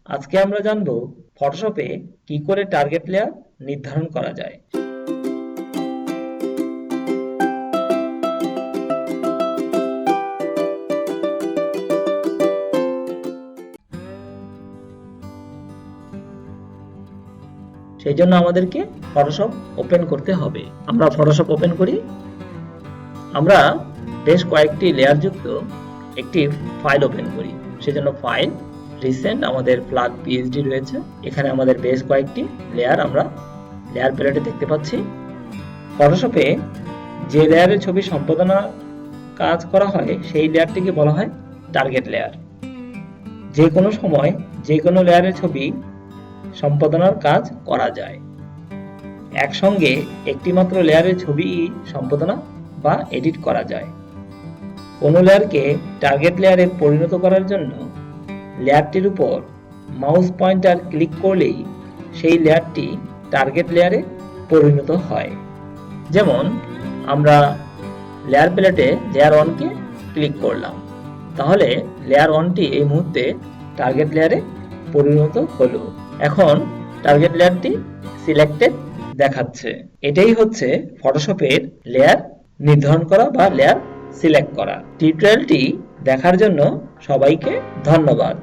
আজকে আমরা জানব ফটোশপে কি করে টার্গেট লেয়ার নির্ধারণ করা যায়। সেই জন্য আমাদেরকে ফটোশপ ওপেন করতে হবে। আমরা ফটোশপ ওপেন করি। আমরা বেশ কয়েকটি লেয়ার যুক্ত একটি ফাইল ওপেন করি। সেজন্য ফাইল, রিসেন্ট, আমাদের ফ্ল্যাগ পিএইচডি রয়েছে। এখানে আমাদের বেশ কয়েকটি লেয়ার আমরা লেয়ার প্যালেটে দেখতে পাচ্ছি। ফটোশপে যে লেয়ারের ছবি সম্পাদনা কাজ করা হয় সেই লেয়ারটিকে বলা হয় টার্গেট লেয়ার। যে কোনো সময় যে কোনো লেয়ারের ছবি সম্পাদনার কাজ করা যায়। একসঙ্গে একটি মাত্র লেয়ারের ছবি সম্পাদনা বা এডিট করা যায়। কোনো লেয়ারকে টার্গেট লেয়ারে পরিণত করার জন্য লেয়ারটির উপর মাউস পয়েন্টার ক্লিক করলেই সেই লেয়ারটি টার্গেট লেয়ারে পরিণত হয়। যেমন আমরা লেয়ার প্যালেটে লেয়ার 1-কে ক্লিক করলাম, তাহলে লেয়ার 1টি এই মুহূর্তে টার্গেট লেয়ারে পরিণত হলো। এখন টার্গেট লেয়ারটি সিলেক্টেড দেখাচ্ছে। এটাই হচ্ছে ফটোশপের লেয়ার নির্ধারণ করা বা লেয়ার সিলেক্ট করা। টিউটোরিয়ালটি দেখার জন্য সবাইকে ধন্যবাদ।